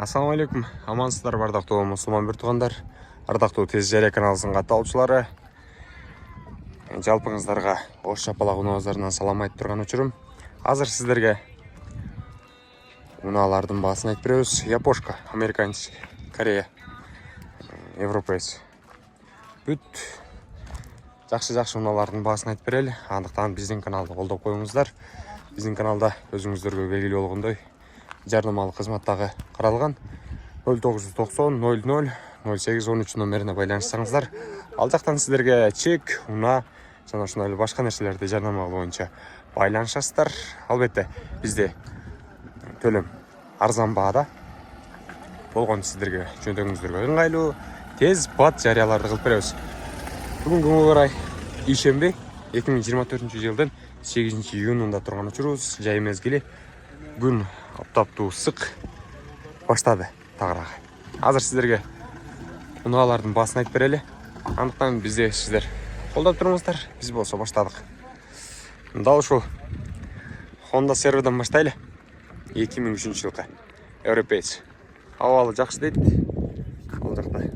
Ассалаумалейкум, амансыздар бардақтуу мұсылман бір туғандар, ардақтуу тез жария каналысының катталуучулары. Жалпыңыздарға ош шапалак унааздарынан салам айтып турган учурум. Азыр сиздерге унаалардын баасын айтып беребиз. Япошка, американец, Корея, европеец. Бүт жакшы унаалардын баасын айтып берели. Андыктан биздин каналды колдоп коюңуздар. Биздин каналда өзүңүздөргө белгилүү болгондой жарнамалык кызмат дагы каралган. 0990 00 0813 номерине байланышсаңыздар, ал жактан сиздерге чек, уна жана ушундай эле башка нерселерди жарнама боюнча байланышасыздар. Албетте бизде төлөм арзан баада болгон, сиздерге жөндөмүңүздөргө ыңгайлуу тез бат жарыяларды кылып беребиз. Бүгүнкү күнгө карай ишемби 2024 жылдын 8 июнунда турган учурубуз. Жай мезгили, күн аптаптуу ысык баштады тагыраак. Азыр сиздерге унаалардын баасын айтып берели. Андыктан бизде сиздер колдоп туруңуздар. Биз болсо баштадык. Дал ушул Honda Server'дан баштайлы. 2003 жылкы европеец. Абалы жакшы дейт. Ал жакта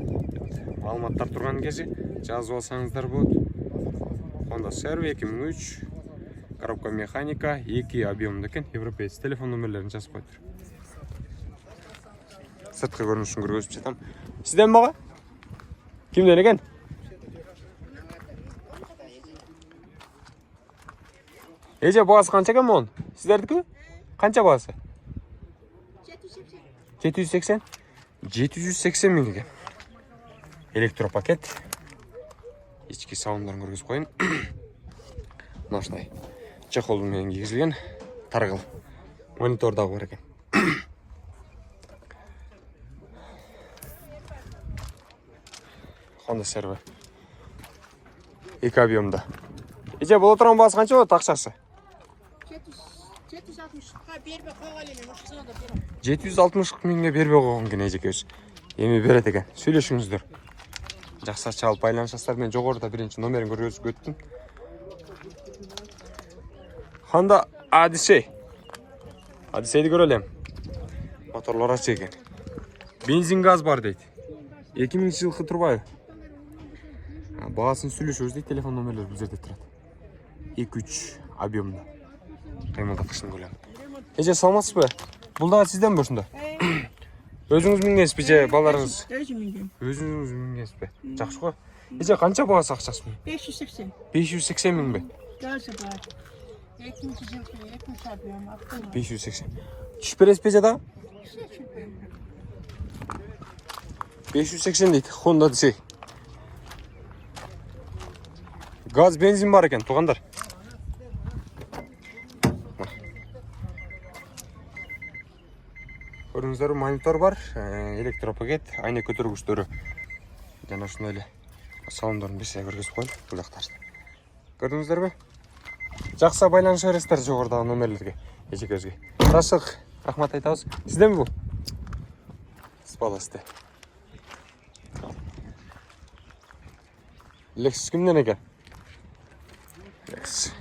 маалыматтар турган кези жазып алсаңыздар болот. Honda Server 2003, коробка механика, 2 объемдуу экен, европеец. Телефон номерлерин жазып коюптур. Сырткы көрүнүшүн көргөзүп жатам. Сизден мага? Кимден экен? Эже, баасы канча экен монун? Сиздердики? Канча баасы? 780. 780 миң экен. Электропакет. Ички саундарын көргөзүп коюн. Мына ушундай чехол менен кийгизилген таргыл. Монитор дагы бар экен. Honda Server 2 объемда. Эже, боло турган баасы канча болот акчасы? 760 бербей койгон элем, ошо да берем. 760 миңге бербей койгон экен эжекебиз. Эми берет экен. Сүйлөшүңүздөр. Жакшы чалып байланышасыздар. Мен жогоруда биринчи номерин көргөзүп өттүм. Honda Odyssey. Odyssey'ди көрөлүм. Моторлор ачык экен. Бензин газ бар дейт. 2000 жылкы турбайбы? Баасын сүйлөшөбүз дейт. Телефон номерлери бул жерде турат. 2-3 объемда. Кыймылдатышын көлөм. Эже, саламатсызбы? Бул дагы сизденби ушунда? Өзүңүз мингенсизби же балдарыңыз? Өзүм мингем. Өзүңүз мингенсизби? Жакшы го. Эже, канча баасы акчасы? 580. 580 миңби? Газы бар. 2-нчи жылкы 2 объем автомат. 580. Түшүп бересизби эже дагы? 580 дейт. Honda Odyssey. Gaz, benzin бар экен, тугандар. Көрүңүздөр, монитор бар, электропакет, айна көтөргүчтөрү. Жана ушундай эле салондорун бир көргөзүп коюн бул жактарда. Көрдүңүздөрбү? Жакшы байланыша бересиздер жогорудагы номерлерге, эжекебизге. Рашык, рахмат айтабыз. Сизденби бул? Спаласты. Lexus кимден экен? Lexus.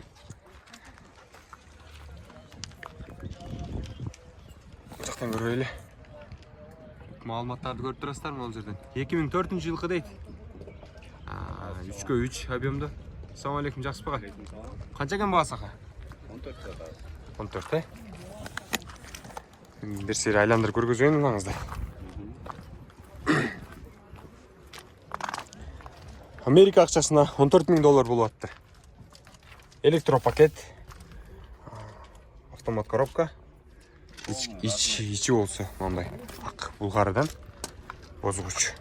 Жактан көрөлү. Маалыматтарды көрүп турасыздарбы бул жерден? 2004 жылкы дейт. 3/3 объемда. Ассалам алейкум, жакшысызбы? Канча экен баасы? 14, бир сери айландырып көргөзөйүн мынаңызды. Америка акчасына 14 миң доллар болуп атты. Электропакет, автомат коробка, ичи болсо мындай ак булгарыдан бозгуч.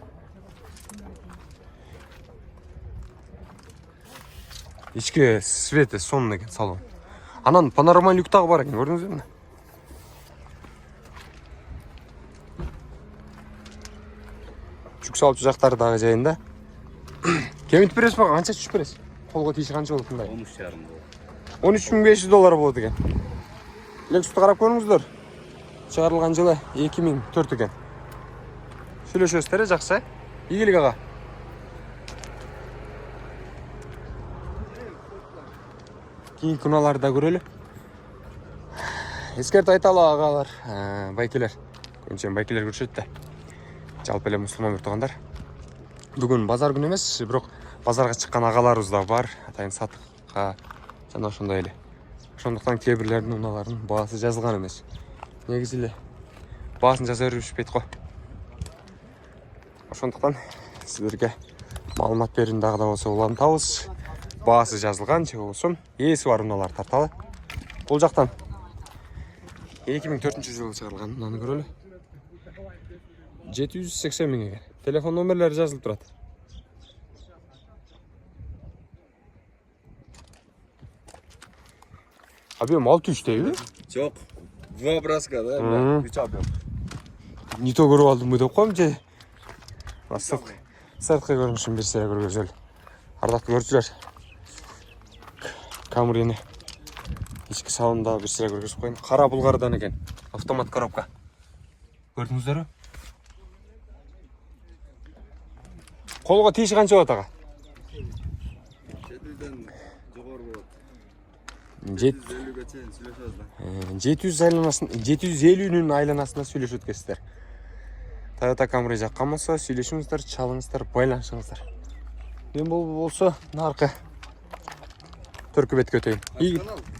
Ички свети сонун экен салон. Анан панорама люк дагы бар экен, көрдүңүзбү? Жүк салчу жактары дагы жайында. Кемитип бересиз бага, канча түшүп бересиз? Колго тийиши канча болот мындай? 13,5 болот. 13.500 доллар болот экен. Lexus'tu карап көрүңүздөр. Чыгарылган жылы 2004 экен. Сүйлөшөсүздөр, жакшы. Ийгилик ага. Кийинки унааларды да көрөлү. Эскертип айталы агалар, байкелер. Көбүнчө байкелер көрүшөт да. Жалпы эле мусулман туугандар. Бүгүн базар күнү эмес, бирок базарга чыккан агаларыбыз да бар. Атайын сатыкка жана ошондой эле. Ошондуктан кээ бирлердин унааларынын баасы жазылган эмес. Негизи эле баасын жаза беришпейт го. Ошондуктан сиздерге маалымат берүүнү дагы да болсо улантабыз. Баасы жазылган же болбосо ээси бар унаалар тарталы. Бул жактан 2004-жылы чыгарылган унаны көрөлү. 780 миң экен. Телефон номерлери жазылып турат. Объем 600 дейби? Жок. 2 образка, да? 3 объем. Не то көрүп алдым деп коем же. Сырткы көрүнүшүн бир сыйра көргөзөлү. Ардактуу көрүүчүлөр. Камрини ички салонда бир сыйра көргөзүп коеюн. Кара булгардан экен. Автомат коробка. Көрдүңүздөрбү? Колго тийиши канча болот ага? 700дөн жогору болот. 750 750ге чейин сүйлөшөбүз да. 750-нын айланасында сүйлөшөт экенсиздер. Toyota Camry жаккан болсо сүйлөшүңүздөр, чалыңыздар, байланышыңыздар. Мен болсо наркы төркү бетке өтөйүн.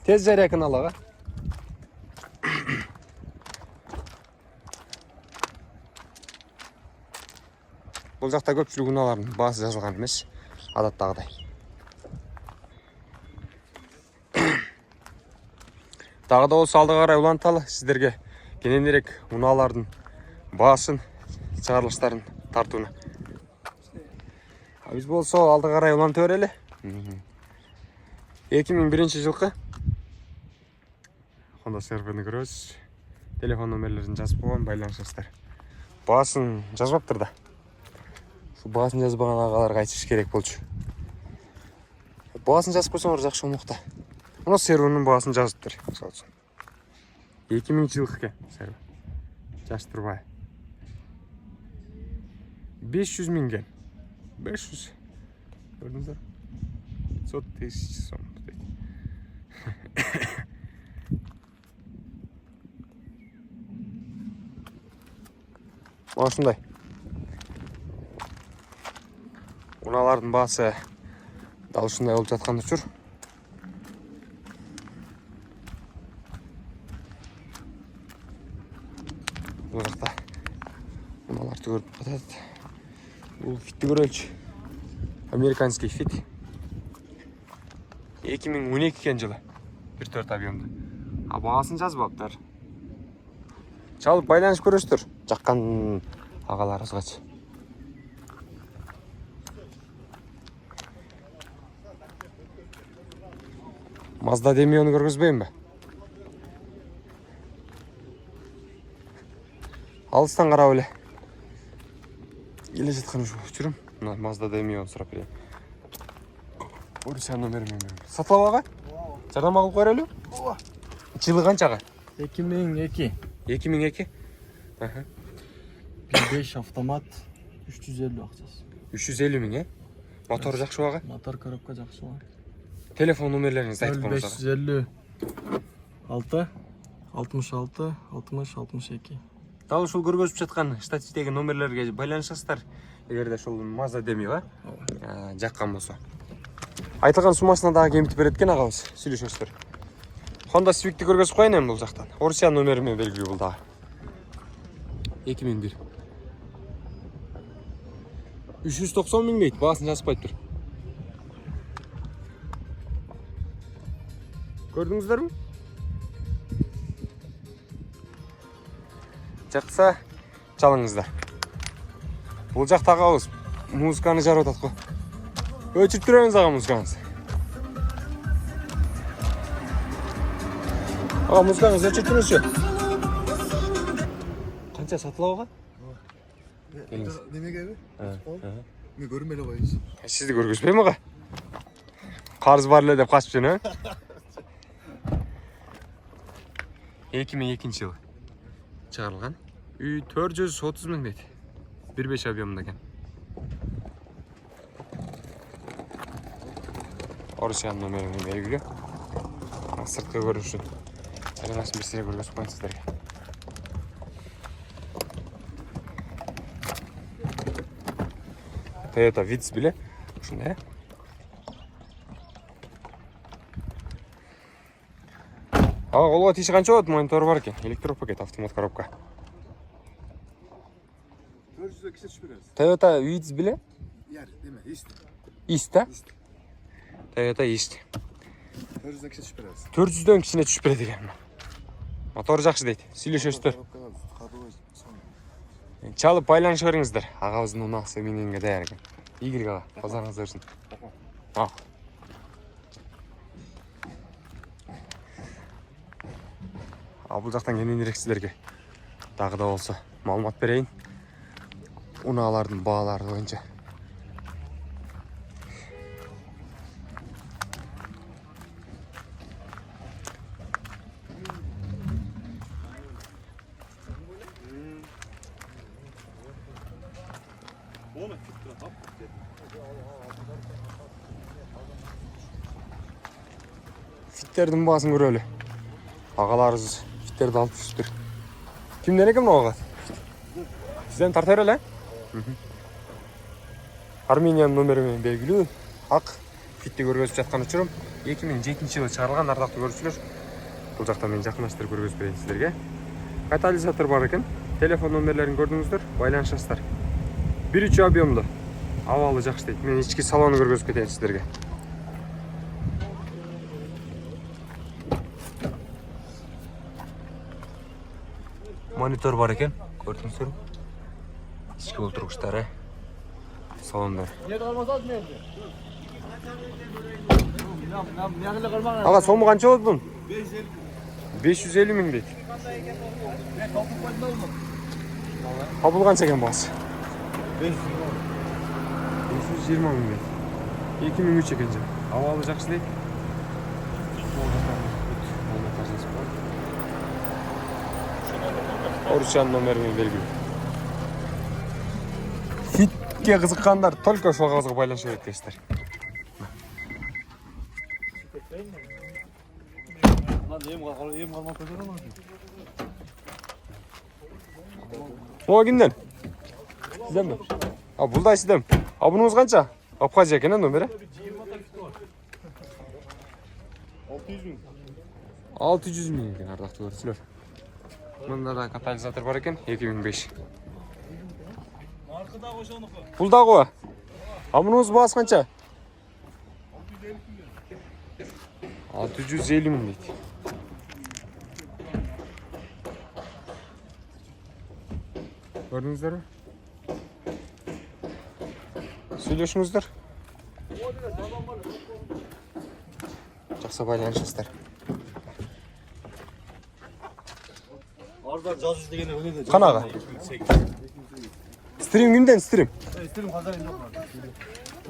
Тез жарыя канал ага. Бул жакта көпчүлүк унаалардын баасы жазылган эмес, адаттагыдай. Дагы да болсо алдыга карай уланталы сиздерге кененирээк унаалардын баасын, чыгарылыштарын тартууну. Биз болсо алдыга карай улантып берели. 2001-жылкы Honda CR-ны көрөбүз. Телефон номерлерин жазып койгон, байланышыңыздар. Баасын жазбаптыр да. Баасын жазбаган агаларга айтыш керек болчу. Баасын жазып койсоңор жакшы болмокта. Мына сервунун баасын жазыптыр, мисалы үчүн. 2000-жылкы экен серву. Жаш турбай. 500 миң экен. 500. Көрдүңүздөр? 500 тысяч сом. Ошондой. Унаалардын баасы дал ушундай болуп жаткан учур. Бул жакта унааларды көрүп атат. Бул фитти көрөлчү. Американский фит. 2012 экен жылы. 1.4 объемда. А баасын жазбаптыр. Чалып байланышып көрөсүздөр. Жаккан агаларыбызгачы. Mazda Demio'nu көргөзбөйүн бе? Алыстан карап эле келе жаткан учурум. Мына Mazda Demio'ну сурап берейин. Орусия номерин менен. Сатып ага? Жардам кылып койролу. Жылы канчага? 2002. 2002. Аха. 5 автомат 350 акчасы. 350 миң, э? Мотор жакшы бага? Мотор коробка жакшы бар. Телефон номерлериңизди айтып коюңуз. 556 66 60 62. Дал ушул көргөзүп жаткан штативдеги номерлерге байланышасыздар. Эгерде ушул Mazda Demio жаккан болсо. Айтылган суммасына дагы кемитип берет экен агабыз. Сүйлөшөсүздөр. Honda Civic'ти көргөзүп коеюн эми бул жактан. Орусия номери менен белгилүү бул дагы. 2001. 390 миң дейт, баасын жазбайт тур. Көрдүңүздөрбү? Жакса, чалыңыздар. Бул жакта агабыз музыканы жарып атат го. Өчүрүп турабыз ага музыкаңызды. Ага музыкаңызды өчүрүп туруңузчу. Канча сатылабы ага? Немеге? Мен көрүнбөй эле коеюнчу. Сизди көргөзбөйм ага. Карыз бар эле деп качып жүрүн, 2002 жылы чыгарылган. Үй 430 миң дейт. 1.5 объемда экен. Орусиян номерин белгилүү. Сырткы көрүнүшүн. Айланасын бир сыйра көргөзүп коеюн сиздерге. Toyota Vitz биле. Ушундай. Колго тийиш канча болот? Монитор бар экен. Электропакет, автомат коробка. 400 kişi çıkıyoruz. Toyota Vitz биле? Yer değil mi? İst. East да? Toyota East. 400 kişi çıkıyoruz. 400дөн кичине түшүп берет экен. Мотор жакшы дейт. Сүйлөшөсүздөр. Чалып байланышып бериңиздер. Агабыздын унаасы мингенге даяр экен. Ийгилик ага, базарыңыз өрсүн. Бул жактан кененирээк силерге дагы да болсо маалымат берейин. Унаалардын баалары боюнча. Fitlerдің басын көрөлү. Агаларыбыз фиттерди алып түшүптүр. Кимден экен мына ага? Сизден тарта берели, Армениянын номери менен белгилүү. Ак фитти көргөзүп жаткан учурум 2007-жылы чыгарылган, ардактуу көрүүчүлөр. Бул жакта мен жакындаштырып көргөзүп берейин силерге. Катализатор бар экен. Телефон номерлерин көрдүңүздөр, байланышасыздар. 1.3 объемдуу. Абалы жакшы дейт. Мен ички салонун көргөзүп кетейин силерге. Монитор бар экен, көрдүңүздөр. Ички олтургучтары. Салондар. Ага, сому канча болот бун? 550 миң дейт. Кабыл канча экен баасы? 520 миң дейт. 2003 экен жа. Абалы жакшы дейт. Орусчанын номери менен белгилүү. Фитке кызыккандар только ошол кагазга байланыша берет дейсиздер. О, кимден? Сизденби? Бул да сизден. Бунуңуз канча? Абхазия экен номери? 600 миң экен, ардактуу көрүүчүлөр. Мында да катализатор бар экен, 2005. Бул дагы. Мунуңуз баасы канча? 650 миң дейт. Көрдүңүздөрбү? Сүйлөшүңүздөр. Жакшы байланышасыздар. Arda caz degeni öyle de. Kanaga. Stream kimden stream? Stream kazayın yok.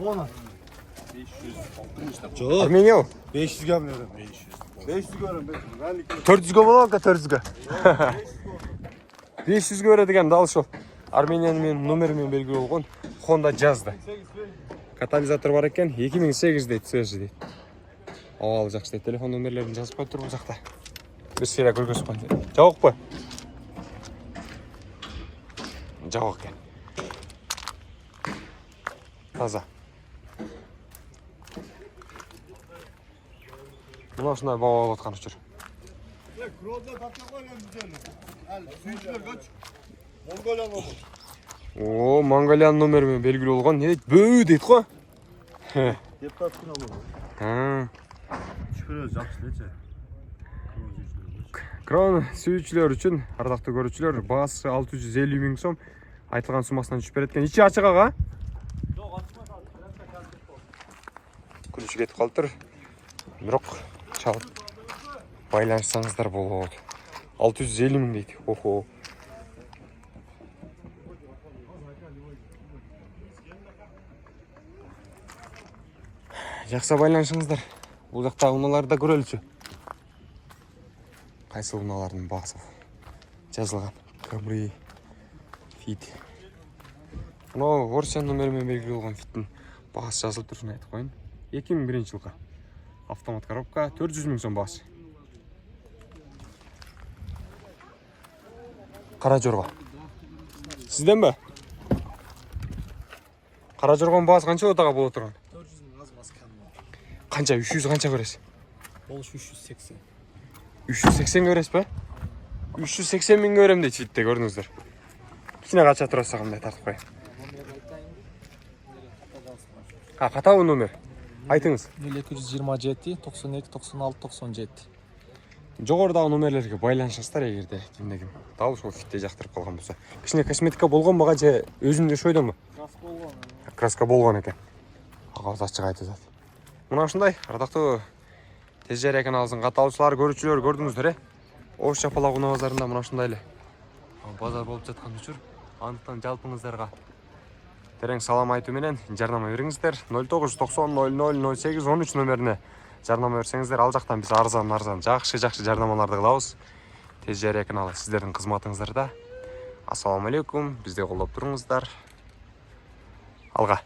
Ona. 560 da. Armeniya o. 500 gömüyorum 500. 500 görüyorum 500. 400 go болот, 400 go. 500 go бередиген дал ошол. Армениянын менин номери менен белгилүү болгон Honda Jazz'da. Катализатор бар экен, 2008 дейт, свежий дейт. Абалы жакшы дейт. Телефон номерлерин жазып коюптур бул жакта. Бир сыйра көргөзүп коюн. Жабыкпы? Жабык экен. Таза. Мына ушундай баба болуп аткан учур. О, Монголиянын номери менен белгилүү болгон. Не дейт? Бөө дейт го. Депутаттын алуу. Шүкүрөбүз жакшы элечи. Крон сүйүүчүлөр үчүн, ардактуу көрүүчүлөр, баасы 650 миң сом айтылган суммасынан түшүп берет экен. Ичи ачык ага? Жок, ачмай калды. Күлүш кетип калыптыр. Бирок чалып байланышсаңыздар болот. 650 миң дейт. Охо. Жакшы байланышыңыздар. Бул жакта унааларды көрөлүчү. Кайсы унаалардын баасы жазылган. Camry Fit. Мына Орсен номери менен белгилүү болгон Fit'ин баасы жазылып турушун айтып коюн. 2001-жылкы. Автомат коробка 400 миң сом баасы. Кара жорго. Сизденби? Кара жоргон баасы канча отага боло турган? 400 мың аз мас кәдімгі. Канча 300 канча көрөсүз? Болуш 380. 380 көрөсүз ба? 380 миң көрөм дейт фитте, көрдүңүздөр. Кичине кача тураса кандай тартып коеюн. Катабы номер? Айтыңыз. 0227 92 96 97. Жогорудагы номерлерге байланышыңыздар эгерде кимде-ким дал ушул фитте жактырып калган болсо. Кичине косметика болгонбу же өзүндө шойдонбу? Краска болгон экен. Агабыз ачык айтып атат. Мына ушундай ардактуу Тез Жайра каналыбыздын катталуучулар, көрүүчүлөр көрдүңүздөр, Ош Чапалак унаа базарында мына ушундай эле базар болуп жаткан учур. Андыктан жалпыңыздарга терең салам айтуу менен жарнама бериңиздер. 0990 00 08 13 номерине жарнама берсеңиздер, ал жактан биз арзан жакшы жарнамаларды кылабыз. Тез Жайра каналы сиздердин кызматыңыздарда. Ассаламу алейкум, бизди колдоп туруңуздар. Алга.